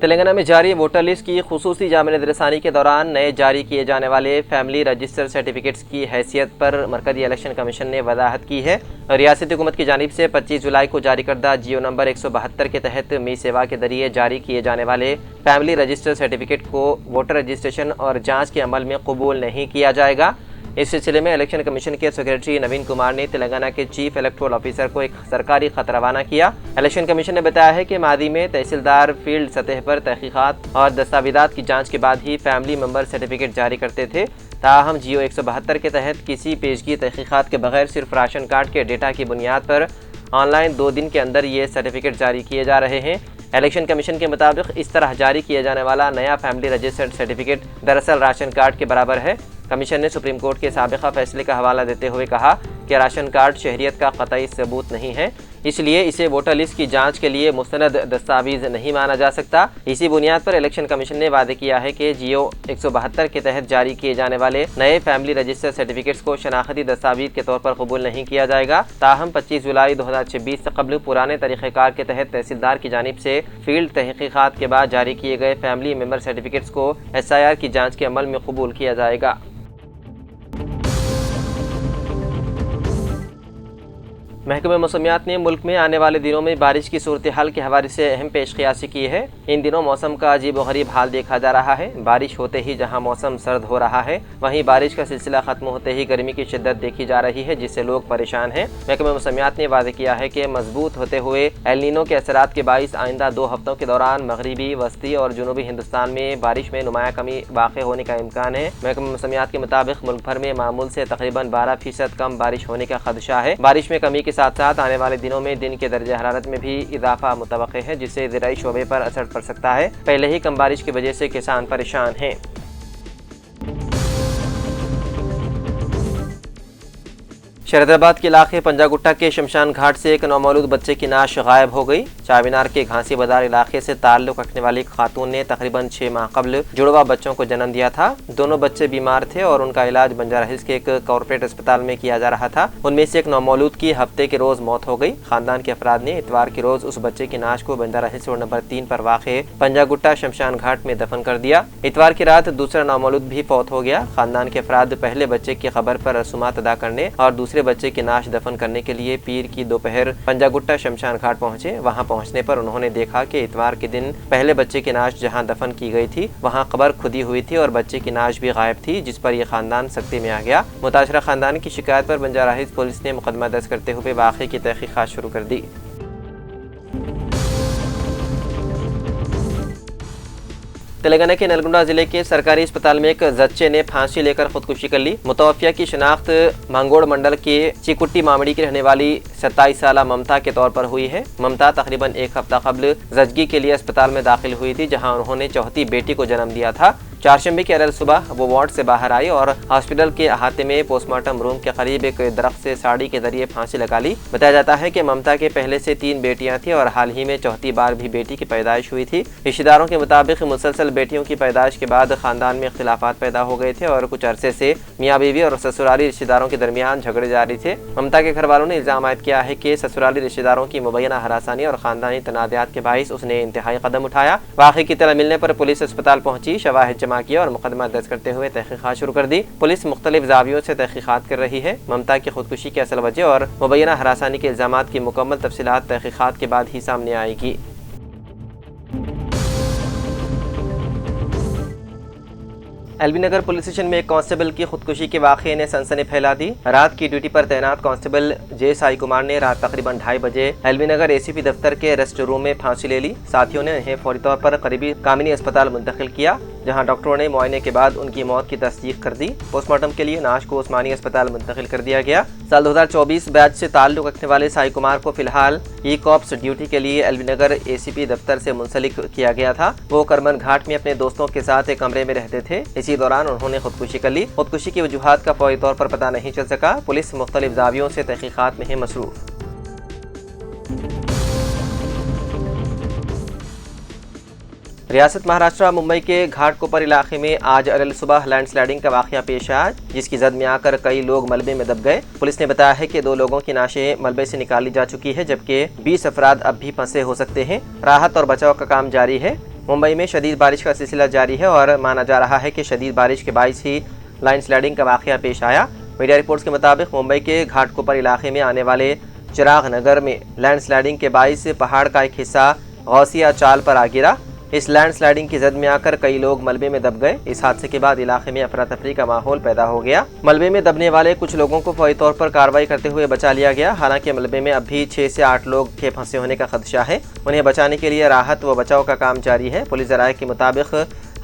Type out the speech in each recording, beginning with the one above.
तेलंगाना में जारी voter list की खुसूसी जामिन रसानी के दौरान नए जारी किए जाने वाले फैमिली रजिस्टर सर्टिफिकेट्स की हैसियत पर मरकजी इलेक्शन कमीशन ने वजाहत की है। रियासती हुकूमत की जानिब से 25 जुलाई को जारी करदा जियो नंबर 172 के तहत मी सेवा के जरिए जारी किए जाने वाले फैमिली रजिस्टर सर्टिफिकेट को वोटर रजिस्ट्रेशन और जाँच के अमल में कबूल नहीं किया जाएगा। इस सिलसिले में इलेक्शन कमीशन के सेक्रेटरी नवीन कुमार ने तेलंगाना के चीफ इलेक्टोरल ऑफिसर को एक सरकारी खत रवाना किया। इलेक्शन कमीशन ने बताया है कि मादी में तहसीलदार फील्ड सतह पर तहकीकात और दस्तावेजात की जांच के बाद ही फैमिली मेंबर सर्टिफिकेट जारी करते थे। ताहम जियो 172 के तहत किसी पेशगी तहकीकात के बगैर सिर्फ राशन कार्ड के डेटा की बुनियाद पर ऑनलाइन 2 दिन के अंदर ये सर्टिफिकेट जारी किए जा रहे हैं। इलेक्शन कमीशन के मुताबिक इस तरह जारी किया जाने वाला नया फैमिली रजिस्टर्ड सर्टिफिकेट दरअसल राशन कार्ड के बराबर है। कमीशन ने सुप्रीम कोर्ट के साबिका फैसले का हवाला देते हुए कहा कि राशन कार्ड शहरियत का कतई सबूत नहीं है, इसलिए इसे वोटर लिस्ट की जांच के लिए मुस्तनद दस्तावेज नहीं माना जा सकता। इसी बुनियाद पर इलेक्शन कमीशन ने वादे किया है कि जियो 172 के तहत जारी किए जाने वाले नए फैमिली रजिस्टर सर्टिफिकेट्स को शनाख्ती दस्तावेज के तौर पर कबूल नहीं किया जाएगा। ताहम 25 जुलाई 2026 से कबल पुराने तरीक़ेकार के तहत तहसीलदार की जानिब से फील्ड तहकीकात के बाद जारी किए गए फैमिली मेंबर सर्टिफिकेट्स को SIR की जाँच के अमल में कबूल किया जाएगा। महकमे मौसमियात ने मुल्क में आने वाले दिनों में बारिश की सूरत हाल के हवाले से अहम पेशकयासी की है। इन दिनों मौसम का अजीब व गरीब हाल देखा जा रहा है। बारिश होते ही जहां मौसम सर्द हो रहा है, वहीं बारिश का सिलसिला खत्म होते ही गर्मी की शिद्दत देखी जा रही है, जिससे लोग परेशान हैं। महकमे मौसमियात ने वादे किया है कि मजबूत होते हुए एल नीनो के असरात के बाइस आइंदा 2 हफ्तों के दौरान मगरबी, वस्ती और जनूबी हिंदुस्तान में बारिश में नुमाया कमी वाक़ होने का इम्कान है। महकमे मौसमियात के मुताबिक मुल्क भर में मामूल से तकरीबन 12% कम बारिश होने का खदशा है। बारिश में कमी के साथ साथ आने वाले दिनों में दिन के दर्जे हरारत में भी इजाफा मुतवक्के है, जिससे ज़राई शोबे पर असर पड़ सकता है। पहले ही कम बारिश की वजह से किसान परेशान हैं। शहरदाबाद के इलाके पंजागुट्टा के शमशान घाट से एक नौमौलूद बच्चे की नाश गायब हो गई। चारमीनार के घासी बाजार इलाके से ताल्लुक रखने वाली खातून ने तकरीबन 6 माह कबल जुड़वा बच्चों को जन्म दिया था। दोनों बच्चे बीमार थे और उनका इलाज बंजारा हिल्स के एक कॉर्पोरेट अस्पताल में किया जा रहा था। उनमें से एक नौमौलूद की हफ्ते के रोज मौत हो गई। खानदान के अफराद ने इतवार के रोज उस बच्चे की नाश को बंजारा हिल्स रोड नंबर 3 पर वाक़े पंजागुट्टा शमशान घाट में दफन कर दिया। इतवार की रात दूसरा नौमौलूद भी फौत हो गया। खानदान के अफराद पहले बच्चे की खबर पर रसूमात अदा करने और दूसरे बच्चे की नाश दफन करने के लिए पीर की दोपहर पंजागुट्टा शमशान घाट पहुंचे। वहां पहुंचने पर उन्होंने देखा कि इतवार के दिन पहले बच्चे की नाश जहां दफन की गई थी वहां कब्र खुदी हुई थी और बच्चे की नाश भी गायब थी, जिस पर यह खानदान सख्ती में आ गया। मुतासरा खानदान की शिकायत पर बंजारा हिल्स पुलिस ने मुकदमा दर्ज करते हुए वाक़े की तहकीकात शुरू कर दी। तेलंगाना के नलगुंडा जिले के सरकारी अस्पताल में एक जच्चे ने फांसी लेकर खुदकुशी कर ली। मुतवफ़िया की शनाख्त मांगोड़ मंडल के चिकुट्टी मामड़ी की रहने वाली 27 साला ममता के तौर पर हुई है। ममता तकरीबन 1 हफ्ता कबल जच्गी के लिए अस्पताल में दाखिल हुई थी, जहां उन्होंने चौथी बेटी को जन्म दिया था। चारशंबे की अरल सुबह वो वार्ड से बाहर आई और हॉस्पिटल के अहाते में पोस्टमार्टम रूम के करीब एक दरख्त से साड़ी के जरिए फांसी लगा ली। बताया जाता है कि ममता के पहले से 3 बेटियां थी और हाल ही में चौथी बार भी बेटी की पैदाइश हुई थी। रिश्तेदारों के मुताबिक मुसलसल बेटियों की पैदाइश के बाद खानदान में इख्तिलाफात पैदा हो गए थे और कुछ अरसे से मियाँ बीवी और ससुराली रिश्तेदारों के दरमियान झगड़े जारी थे। ममता के घर वालों ने इल्जाम आयद किया है कि ससुराली रिश्तेदारों की मुबैना हरासानी और खानदानी तनाज़ात के बाइस उसने इंतहाई कदम उठाया। वाक़े की तला मिलने पर पुलिस अस्पताल पहुंची, शवाहिद जमा किया और मुकदमा दर्ज करते हुए तहकीकात शुरू कर दी। पुलिस मुख्तलिफ जावियों से तहकीकात कर रही है। ममता की खुदकुशी की असल वजह और मुबैना हरासानी के इल्जामात की मुकम्मल तफसीलात तहकीकात के बाद ही सामने आएगी। एलबी नगर पुलिस स्टेशन में एक कांस्टेबल की खुदकुशी के वाक़े ने सनसनी फैला दी। रात की ड्यूटी पर तैनात कांस्टेबल जे साई कुमार ने रात तकरीबन 2:30 बजे एलबी नगर ACP दफ्तर के रेस्ट रूम में फांसी ले ली। साथियों ने उन्हें फौरी तौर पर करीबी कामिनी अस्पताल मुंतकिल किया, जहां डॉक्टरों ने मुआयने के बाद उनकी मौत की तस्दीक कर दी। पोस्टमार्टम के लिए नाश को उस्मानी अस्पताल मुंतकिल कर दिया गया। साल 2024 बैच से ताल्लुक रखने वाले साई कुमार को फिलहाल ई-कॉप्स ड्यूटी के लिए एलबी नगर ACP दफ्तर से मुंसलिक किया गया था। वो करमन घाट में अपने दोस्तों के साथ एक कमरे में रहते थे। इसी दौरान उन्होंने खुदकुशी कर ली। खुदकुशी की वजूहात का फौरी तौर पर पता नहीं चल सका। पुलिस मुख्तलिफ जावियों से तहकीकात में है मसरूफ। रियासत महाराष्ट्र मुंबई के घाटकोपर इलाके में आज अरल सुबह लैंडस्लाइडिंग का वाक़या पेश आया, जिसकी जद में आकर कई लोग मलबे में दब गए। पुलिस ने बताया है कि 2 लोगों की नाशें मलबे से निकाली जा चुकी है, जबकि 20 अफराद अब भी फंसे हो सकते हैं। राहत और बचाव का काम जारी है। मुंबई में शदीद बारिश का सिलसिला जारी है और माना जा रहा है कि शदीद बारिश के बाइस ही लाइन स्लाइडिंग का वाक़या पेश आया। मीडिया रिपोर्ट्स के मुताबिक मुंबई के घाटकोपर इलाके में आने वाले चिराग नगर में लैंड स्लाइडिंग के बाइस पहाड़ का एक हिस्सा गौसिया चाल पर आ गिरा। इस लैंड स्लाइडिंग की जद में आकर कई लोग मलबे में दब गए। इस हादसे के बाद इलाके में अफरा तफरी का माहौल पैदा हो गया। मलबे में दबने वाले कुछ लोगों को फौरी तौर पर कार्रवाई करते हुए बचा लिया गया। हालांकि मलबे में अब भी 6 से 8 लोग के फंसे होने का खदशा है। उन्हें बचाने के लिए राहत व बचाव का काम जारी है। पुलिस ज़राए के मुताबिक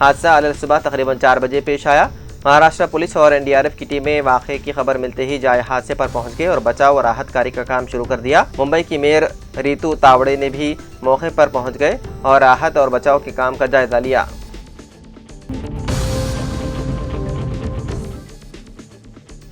हादसा अल सुबह तकरीबन 4 बजे पेश आया। महाराष्ट्र पुलिस और एनडीआरएफ की टीमें वाक़े की खबर मिलते ही जाए हादसे पर पहुंच गए और बचाव और राहत कार्य का काम शुरू कर दिया। मुंबई की मेयर रीतू तावड़े ने भी मौके पर पहुंच गए और राहत और बचाव के काम का जायजा लिया।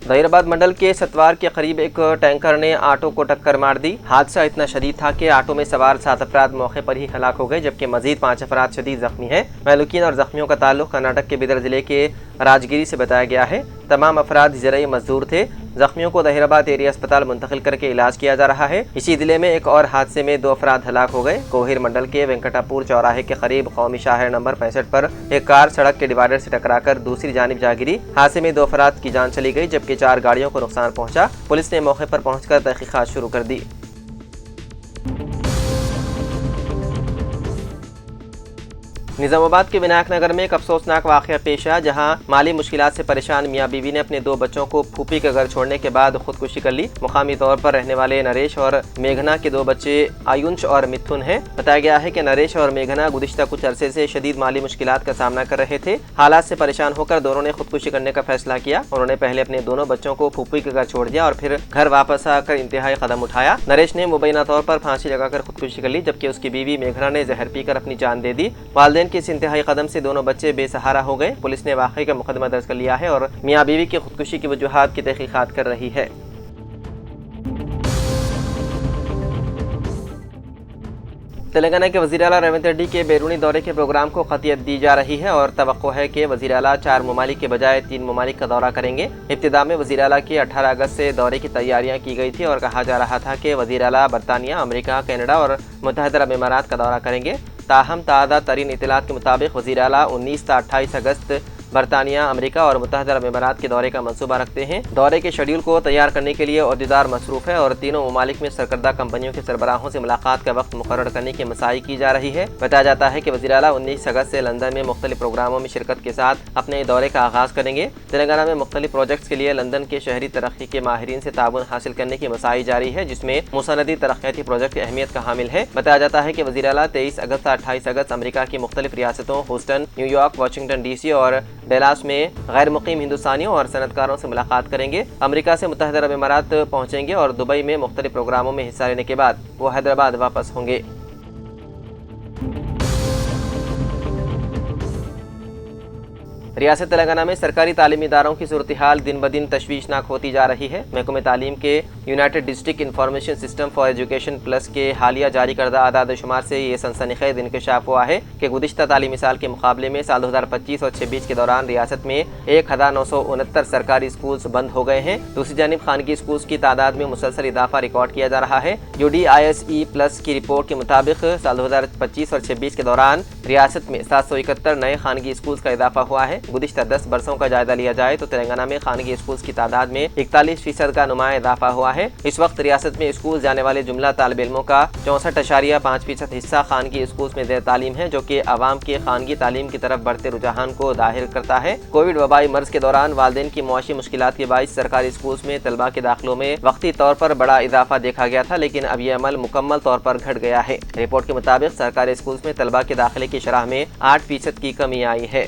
जहीराबाद मंडल के सतवार के करीब एक टैंकर ने ऑटो को टक्कर मार दी। हादसा इतना शदीद था कि ऑटो में सवार 7 अफराद मौके पर ही हलाक हो गए, जबकि मजीद 5 अफराद शदीद जख्मी हैं। महलूकीन और जख्मियों का ताल्लुक कर्नाटक के बिदर जिले के राजगिरी से बताया गया है। तमाम अफराद ज़राई मजदूर थे। जख्मियों को जहीराबाद एरिया अस्पताल मुंतकिल करके इलाज किया जा रहा है। इसी जिले में एक और हादसे में 2 अफराद हलाक हो गए। कोहिर मंडल के वेंकटापुर चौराहे के करीब कौमी शाहर नंबर 65 पर एक कार सड़क के डिवाइडर से टकराकर दूसरी जानिब जा गिरी। हादसे में 2 अफराद की जान चली गई, जबकि 4 गाड़ियों को नुकसान पहुंचा। पुलिस ने मौके पर पहुंचकर तहकीकात शुरू कर दी। निजामाबाद के विनायक नगर में एक अफसोसनाक वाक़या पेश आया, जहां माली मुश्किलात से परेशान मियाँ बीवी ने अपने 2 बच्चों को फूफी के घर छोड़ने के बाद खुदकुशी कर ली। मुकामी तौर पर रहने वाले नरेश और मेघना के 2 बच्चे आयुंश और मिथुन हैं। बताया गया है कि नरेश और मेघना गुज़िश्ता कुछ अरसे से शदीद माली मुश्किलात का सामना कर रहे थे। हालात से परेशान होकर दोनों ने खुदकुशी करने का फैसला किया। उन्होंने पहले अपने दोनों बच्चों को फूफी के घर छोड़ दिया और फिर घर वापस आकर इंतहाई कदम उठाया। नरेश ने मुबैना तौर पर फांसी लगाकर खुदकुशी कर ली, जबकि उसकी बीवी मेघना ने जहर पीकर अपनी जान दे दी। वालिदैन की इस इंतहाई कदम से दोनों बच्चे बेसहारा हो गए। पुलिस ने वाक़े का मुकदमा दर्ज कर लिया है और मियाँ बीवी की खुदकुशी की वजूहात की तहकीकात कर रही है। तेलंगाना के वज़ीर आला रेवंत रेड्डी के बैरूनी दौरे के प्रोग्राम को क़तियत दी जा रही है और तवक्को है कि वज़ीर आला 4 ममालिक के बजाय 3 ममालिक का दौरा करेंगे। इब्तिदा में वज़ीर आला की 18 अगस्त से दौरे की तैयारियां की गई थी और कहा जा रहा था कि वज़ीर आला बरतानिया, अमेरिका, कनाडा और मुत्तहिदा अरब इमारात का दौरा करेंगे। ताहम ताज़ा तरीन इत्तलात के मुताबिक वज़ीर आला 19 से 28 अगस्त बरतानिया, अमेरिका और मुत्तहिदा अरब इमारात के दौरे का मंसूबा रखते हैं। दौरे के शेड्यूल को तैयार करने के लिए ओहदेदार मसरूफ़ है और तीनों ममालिक में सरकर्दा कंपनियों के सरबराहों से मुलाकात का वक्त मुकर्रर करने की मसाई की जा रही है। बताया जाता है कि वज़ीर आला 19 अगस्त से लंदन में मुख्तलिफ प्रोग्रामों में शिरकत के साथ अपने दौरे का आगाज़ करेंगे। तेलंगाना में मुख्तलिफ प्रोजेक्ट्स के लिए लंदन के शहरी तरक्की के माहिरीन से ताउन हासिल करने की मसाई जारी है, जिसमें मुसनदी तरक्याती प्रोजेक्ट की अहमियत का हामिल है। बताया जाता है कि वज़ीर आला 23 अगस्त से 28 अगस्त अमेरिका की मुख्तलिफ रियासतों ह्यूस्टन, न्यूयॉर्क, वाशिंगटन DC और डैलास में गैर मुकीम हिंदुस्तानियों और सनतकारों से मुलाकात करेंगे। अमेरिका से मुत्तहिदा अरब इमारात पहुंचेंगे और दुबई में मुख्तलिफ प्रोग्रामों में हिस्सा लेने के बाद वो हैदराबाद वापस होंगे। रियासत तेलंगाना में सरकारी तालीमी इदारों की सूरत हाल दिन ब दिन तशवीशनाक होती जा रही है। महकमे तालीम के United district information system for education plus के हालिया जारी करदा आदाद शुमार से ये सनसनीखेज इंकशाफ हुआ है कि गुज़िश्ता तालीमी साल के मुकाबले में साल 2025 और 26 के दौरान रियासत में 1969 सरकारी स्कूल्स बंद हो गए हैं। दूसरी जानिब खानगी स्कूल्स की तादाद में मुसलसल इजाफा रिकॉर्ड किया जा रहा है। UDISE प्लस की रिपोर्ट के मुताबिक साल 2025 और 26 के दौरान रियासत में 771 नए खानगी स्कूल्स का इजाफा हुआ है। गुज़िश्ता 10 बरसों का जायजा लिया जाए तो तेलंगाना में खानगी स्कूल्स की तादाद में 41% का नुमाया इजाफा हुआ है। इस वक्त रियासत में स्कूल जाने वाले जुमला तालिब इल्मों का 64.5% हिस्सा खानगी स्कूल्स में ज़ेर तालीम है, जो कि आवाम के खानगी तालीम की तरफ बढ़ते रुझान को जाहिर करता है। कोविड वबाई मर्ज के दौरान वालिदैन की मुआशी मुश्किलात के बाइस सरकारी स्कूल्स में तलबा के दाखिलों में वक्ती तौर पर बड़ा इजाफा देखा गया था, लेकिन अब यह अमल मुकम्मल तौर पर घट गया है। रिपोर्ट के मुताबिक सरकारी स्कूल्स में तलबा के दाखिले की शरह में 8% की कमी आई है।